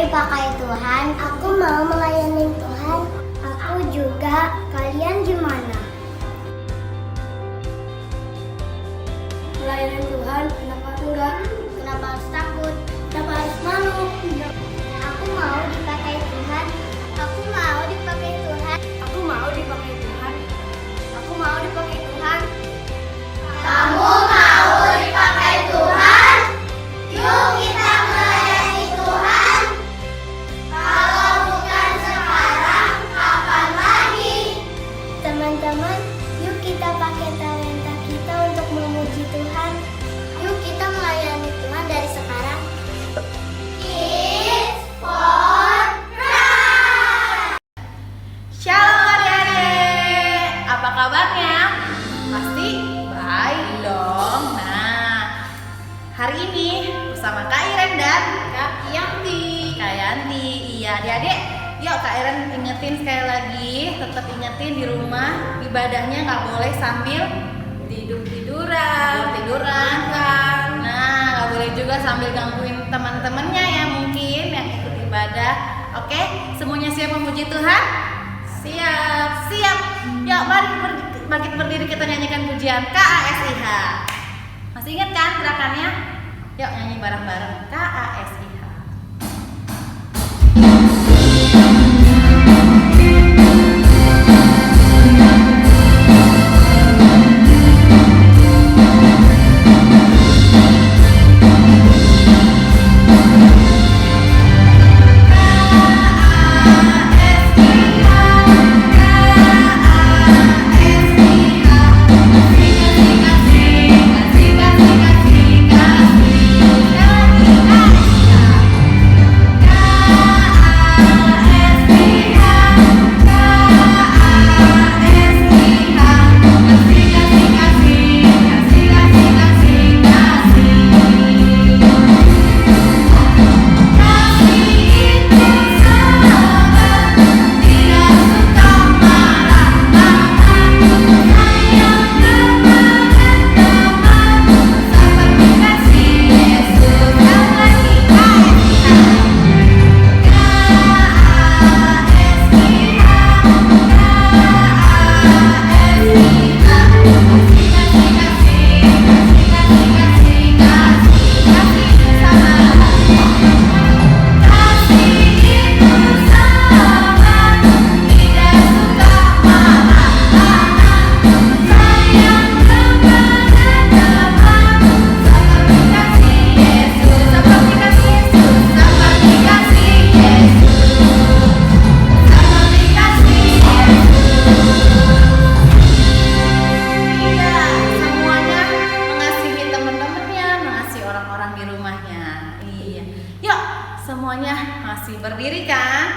dipakai Tuhan. Aku mau melayani Tuhan. Aku juga. Kalian gimana? Melayani Tuhan, kenapa enggak? Kenapa harus takut? Kenapa harus malu? Aku mau dipakai Tuhan. Aku mau dipakai Tuhan. Aku mau dipakai Tuhan. Aku mau dipakai Tuhan. Kamu mau dipakai Tuhan? Yuk kita melayani Tuhan. Kalau bukan sekarang, kapan lagi? Teman-teman, yuk kita pakai talenta kita untuk memuji Tuhan. Yuk kita melayani Tuhan dari sekarang. Kids for Christ. Shalom adik-adik, apa kabarnya? Pasti baik dong. Nah, hari ini bersama Kak Iren dan Kak Yanti. Iya adik-adik, yuk Kak Iren ingetin sekali lagi, tetap ingetin di rumah ibadahnya nggak boleh sambil tiduran kan. Nah, nggak boleh juga sambil gangguin teman-temannya ya mungkin yang ikut ibadah. Oke, semuanya siap memuji Tuhan? Siap. Yuk mari bangkit berdiri kita nyanyikan pujian KASIH. Masih ingat kan gerakannya? Yuk nyanyi bareng-bareng KASIH. Semuanya masih berdiri kan?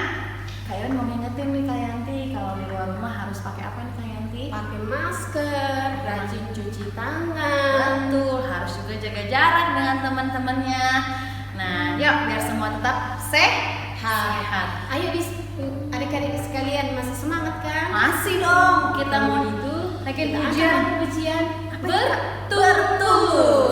Kak Iren mau ngingetin nih Kak Yanti, kalau di luar rumah harus pakai apa nih Kak Yanti? Pakai masker, rajin cuci tangan. Betul, harus juga jaga jarak dengan teman-temannya. Nah, yuk biar semua tetap sehat. Ayo adik-adik sekalian, masih semangat kan? Masih dong, kita mau itu naikin pujian. Betul. Berkumpul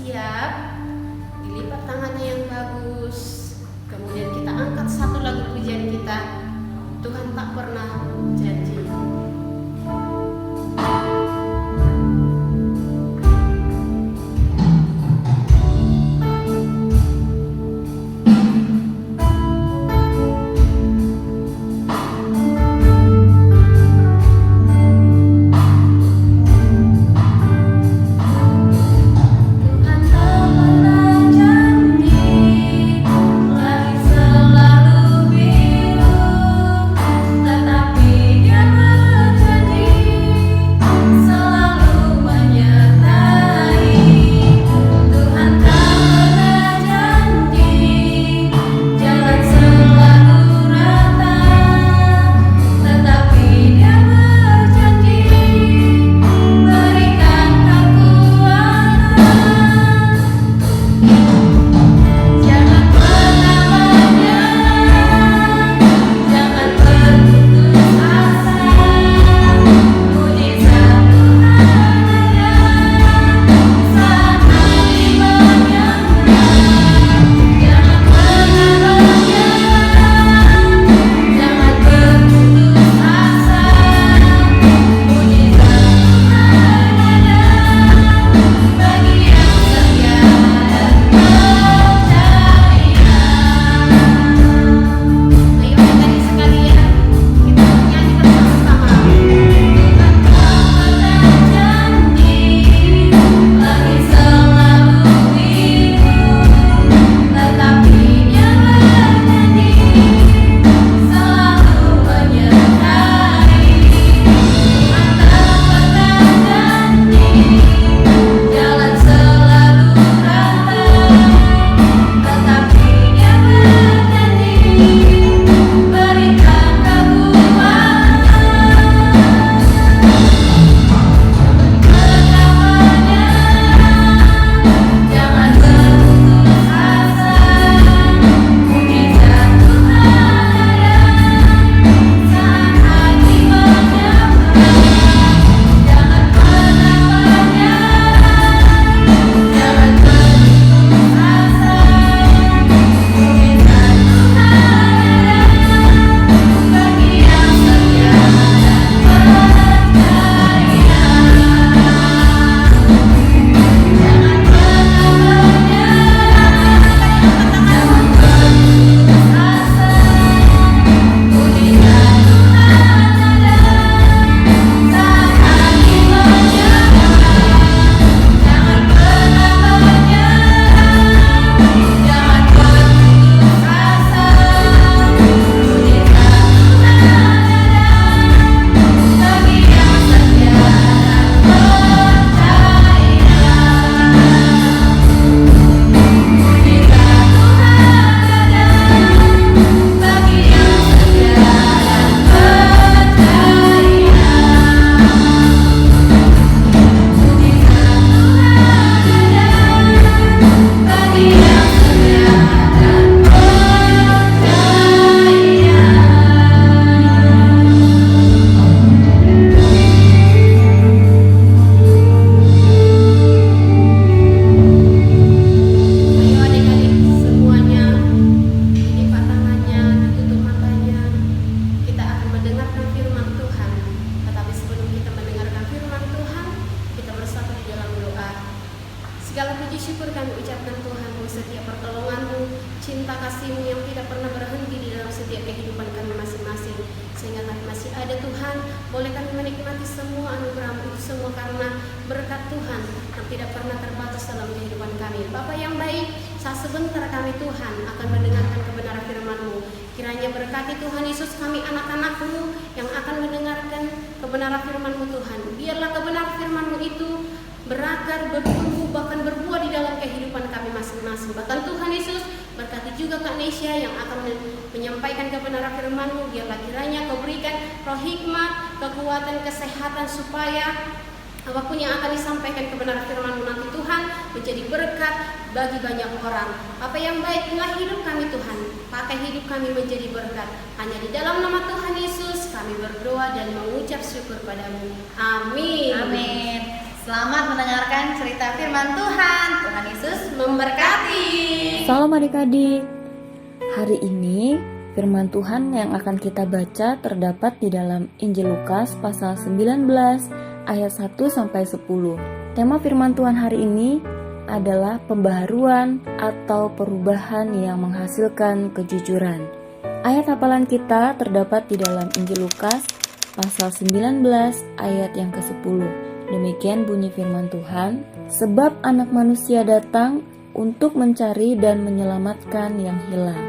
siap, dilipat tangannya yang bagus. Kemudian kita angkat satu lagu pujian kita. Tuhan tak pernah janji. Segala puji syukur kami ucapkan Tuhan, setiap pertolongan-Mu, cinta kasih-Mu yang tidak pernah berhenti di dalam setiap kehidupan kami masing-masing. Sehingga kami masih ada Tuhan, boleh kami menikmati semua anugerah-Mu itu semua karena berkat Tuhan yang tidak pernah terbatas dalam kehidupan kami. Bapa yang baik, saat sebentar kami Tuhan akan mendengarkan kebenaran firman-Mu. Kiranya berkati Tuhan Yesus kami anak-anak-Mu yang akan mendengarkan kebenaran firman-Mu Tuhan. Biarlah kebenaran firman-Mu itu berakar, bertumbuh, bahkan berbuah di dalam kehidupan kami masing-masing. Bahkan Tuhan Yesus berkati juga Kak Nesya yang akan menyampaikan kebenaran firman-Mu. Biarlah kiranya Kau berikan roh hikmat, kekuatan, kesehatan supaya apapun yang akan disampaikan kebenaran firman-Mu nanti Tuhan menjadi berkat bagi banyak orang. Apa yang baik inilah hidup kami Tuhan, pakai hidup kami menjadi berkat. Hanya di dalam nama Tuhan Yesus kami berdoa dan mengucap syukur padamu. Amin. Amin. Selamat mendengarkan cerita firman Tuhan. Tuhan Yesus memberkati. Salam adik-adik. Hari ini firman Tuhan yang akan kita baca terdapat di dalam Injil Lukas pasal 19 ayat 1 sampai 10. Tema firman Tuhan hari ini adalah pembaharuan atau perubahan yang menghasilkan kejujuran. Ayat hafalan kita terdapat di dalam Injil Lukas pasal 19 ayat yang ke-10. Demikian bunyi firman Tuhan, sebab anak manusia datang untuk mencari dan menyelamatkan yang hilang.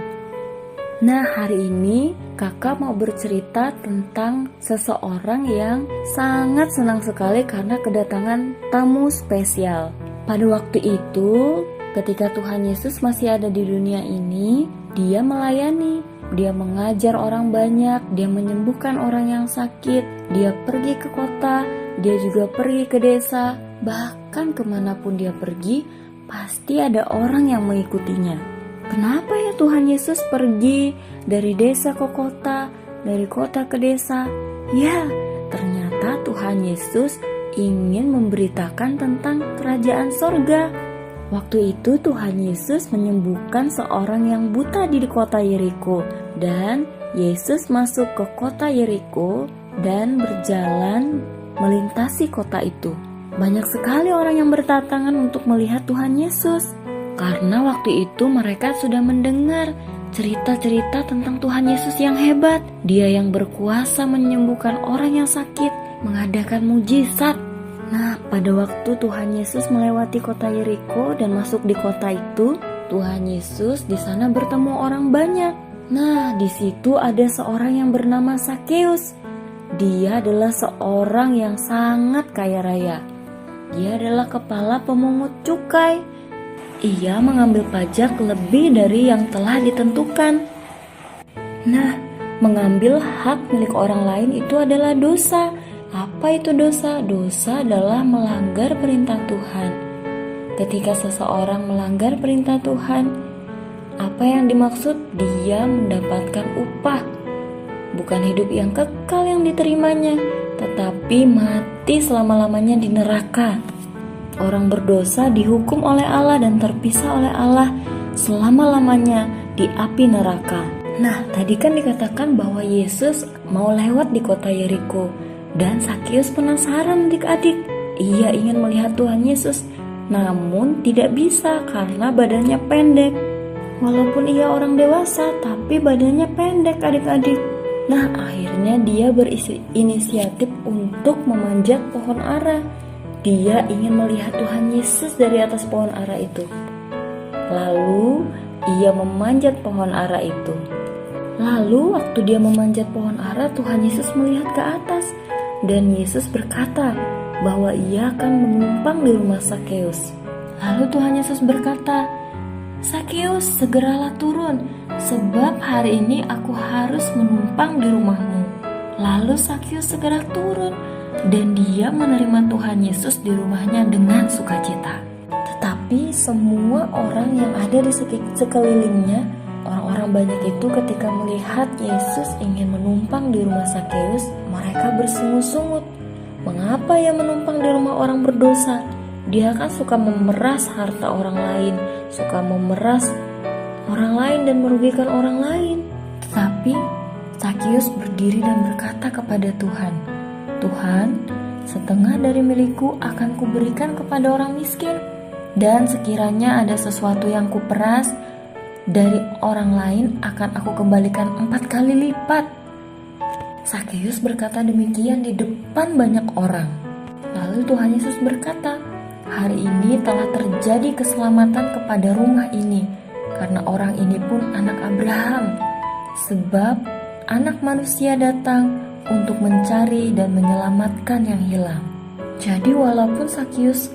Nah, hari ini kakak mau bercerita tentang seseorang yang sangat senang sekali karena kedatangan tamu spesial. Pada waktu itu, ketika Tuhan Yesus masih ada di dunia ini, dia melayani, dia mengajar orang banyak, dia menyembuhkan orang yang sakit, dia pergi ke kota, dia juga pergi ke desa, bahkan kemanapun dia pergi, pasti ada orang yang mengikutinya. Kenapa ya Tuhan Yesus pergi dari desa ke kota, dari kota ke desa? Ya, ternyata Tuhan Yesus ingin memberitakan tentang kerajaan sorga. Waktu itu Tuhan Yesus menyembuhkan seorang yang buta di kota Yeriko, dan Yesus masuk ke kota Yeriko dan berjalan melintasi kota itu. Banyak sekali orang yang berdatangan untuk melihat Tuhan Yesus, karena waktu itu mereka sudah mendengar cerita-cerita tentang Tuhan Yesus yang hebat. Dia yang berkuasa menyembuhkan orang yang sakit, mengadakan mujizat. Nah, pada waktu Tuhan Yesus melewati kota Yeriko dan masuk di kota itu, Tuhan Yesus di sana bertemu orang banyak. Nah, di situ ada seorang yang bernama Sakeus. Dia adalah seorang yang sangat kaya raya. Dia adalah kepala pemungut cukai. Ia mengambil pajak lebih dari yang telah ditentukan. Nah, mengambil hak milik orang lain itu adalah dosa. Apa itu dosa? Dosa adalah melanggar perintah Tuhan. Ketika seseorang melanggar perintah Tuhan, apa yang dimaksud? Dia mendapatkan upah. Bukan hidup yang kekal yang diterimanya, tetapi mati selama-lamanya di neraka. Orang berdosa dihukum oleh Allah dan terpisah oleh Allah selama-lamanya di api neraka. Nah, tadi kan dikatakan bahwa Yesus mau lewat di kota Yeriko, dan Sakeus penasaran adik-adik. Ia ingin melihat Tuhan Yesus, namun tidak bisa karena badannya pendek. Walaupun ia orang dewasa, tapi badannya pendek adik-adik. Nah, akhirnya dia berinisiatif untuk memanjat pohon ara. Dia ingin melihat Tuhan Yesus dari atas pohon ara itu. Lalu, ia memanjat pohon ara itu. Lalu, waktu dia memanjat pohon ara, Tuhan Yesus melihat ke atas. Dan Yesus berkata bahwa ia akan menumpang di rumah Sakeus. Lalu Tuhan Yesus berkata, Sakeus, segeralah turun, sebab hari ini aku harus menumpang di rumahmu. Lalu Sakeus segera turun, dan dia menerima Tuhan Yesus di rumahnya dengan sukacita. Tetapi semua orang yang ada di sekelilingnya, orang-orang banyak itu ketika melihat Yesus ingin menumpang di rumah Sakeus, mereka bersungut-sungut. Mengapa ia menumpang di rumah orang berdosa? Dia kan suka memeras harta orang lain, suka memeras orang lain dan merugikan orang lain. Tetapi Sakeus berdiri dan berkata kepada Tuhan, Tuhan, setengah dari milikku akan kuberikan kepada orang miskin, dan sekiranya ada sesuatu yang kuperas dari orang lain akan aku kembalikan 4 kali lipat. Sakeus berkata demikian di depan banyak orang. Lalu Tuhan Yesus berkata, hari ini telah terjadi keselamatan kepada rumah ini, karena orang ini pun anak Abraham. Sebab anak manusia datang untuk mencari dan menyelamatkan yang hilang. Jadi walaupun Sakeus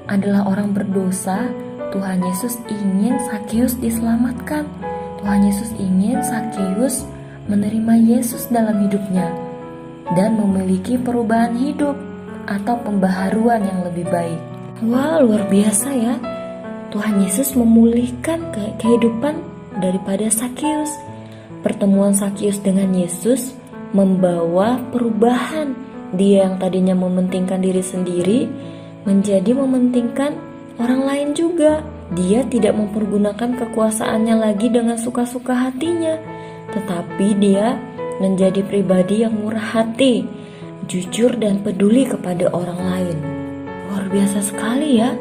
adalah orang berdosa, Tuhan Yesus ingin Sakeus diselamatkan. Tuhan Yesus ingin Sakeus menerima Yesus dalam hidupnya dan memiliki perubahan hidup atau pembaharuan yang lebih baik. Wah, luar biasa ya. Tuhan Yesus memulihkan kehidupan daripada Sakeus. Pertemuan Sakeus dengan Yesus membawa perubahan. Dia yang tadinya mementingkan diri sendiri menjadi mementingkan orang lain juga. Dia tidak mempergunakan kekuasaannya lagi dengan suka-suka hatinya, tetapi dia menjadi pribadi yang murah hati, jujur dan peduli kepada orang lain. Luar biasa sekali ya.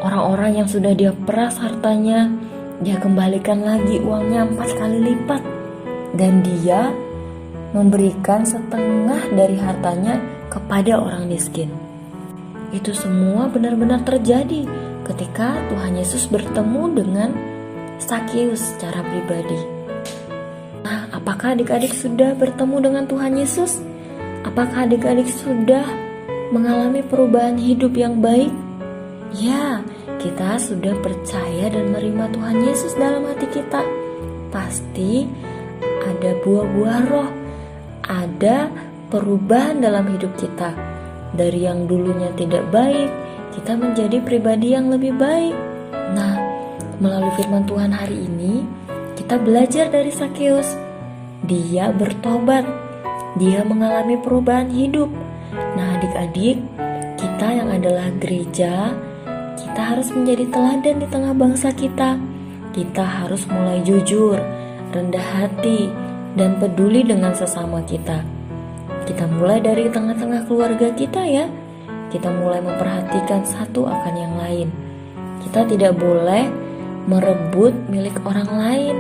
Orang-orang yang sudah dia peras hartanya, dia kembalikan lagi uangnya 4 kali lipat. Dan dia memberikan setengah dari hartanya kepada orang miskin. Itu semua benar-benar terjadi ketika Tuhan Yesus bertemu dengan Sakeus secara pribadi. Nah, apakah adik-adik sudah bertemu dengan Tuhan Yesus? Apakah adik-adik sudah mengalami perubahan hidup yang baik? Ya, kita sudah percaya dan menerima Tuhan Yesus dalam hati kita. Pasti ada buah-buah roh, ada perubahan dalam hidup kita. Dari yang dulunya tidak baik, kita menjadi pribadi yang lebih baik. Nah, melalui firman Tuhan hari ini, kita belajar dari Sakeus. Dia bertobat, dia mengalami perubahan hidup. Nah, adik-adik, kita yang adalah gereja, kita harus menjadi teladan di tengah bangsa kita. Kita harus mulai jujur, rendah hati, dan peduli dengan sesama kita. Kita mulai dari tengah-tengah keluarga kita ya. Kita mulai memperhatikan satu akan yang lain. Kita tidak boleh merebut milik orang lain.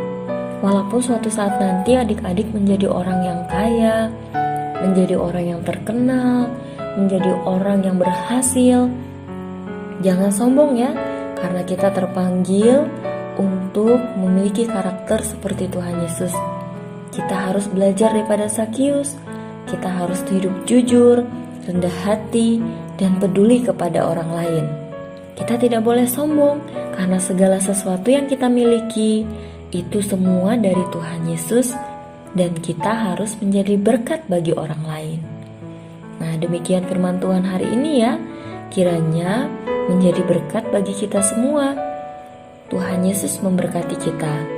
Walaupun suatu saat nanti adik-adik menjadi orang yang kaya, menjadi orang yang terkenal, menjadi orang yang berhasil, jangan sombong ya, karena kita terpanggil untuk memiliki karakter seperti Tuhan Yesus. Kita harus belajar daripada Sakeus. Kita harus hidup jujur, rendah hati, dan peduli kepada orang lain. Kita tidak boleh sombong, karena segala sesuatu yang kita miliki itu semua dari Tuhan Yesus, dan kita harus menjadi berkat bagi orang lain. Nah, demikian firman Tuhan hari ini ya. Kiranya menjadi berkat bagi kita semua. Tuhan Yesus memberkati kita.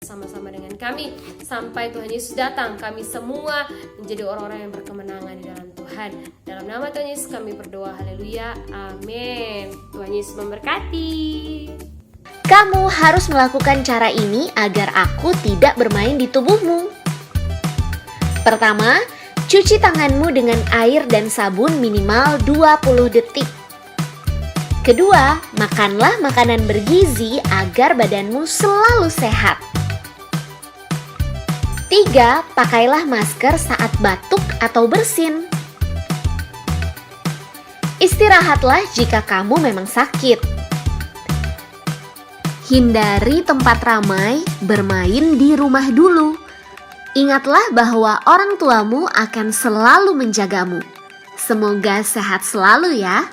Sama-sama dengan kami sampai Tuhan Yesus datang, kami semua menjadi orang-orang yang berkemenangan di dalam Tuhan. Dalam nama Tuhan Yesus kami berdoa, haleluya, amin. Tuhan Yesus memberkati. Kamu harus melakukan cara ini agar aku tidak bermain di tubuhmu. Pertama, cuci tanganmu dengan air dan sabun minimal 20 detik. Kedua, makanlah makanan bergizi agar badanmu selalu sehat. 3. Pakailah masker saat batuk atau bersin. Istirahatlah jika kamu memang sakit. Hindari tempat ramai, bermain di rumah dulu. Ingatlah bahwa orang tuamu akan selalu menjagamu. Semoga sehat selalu ya.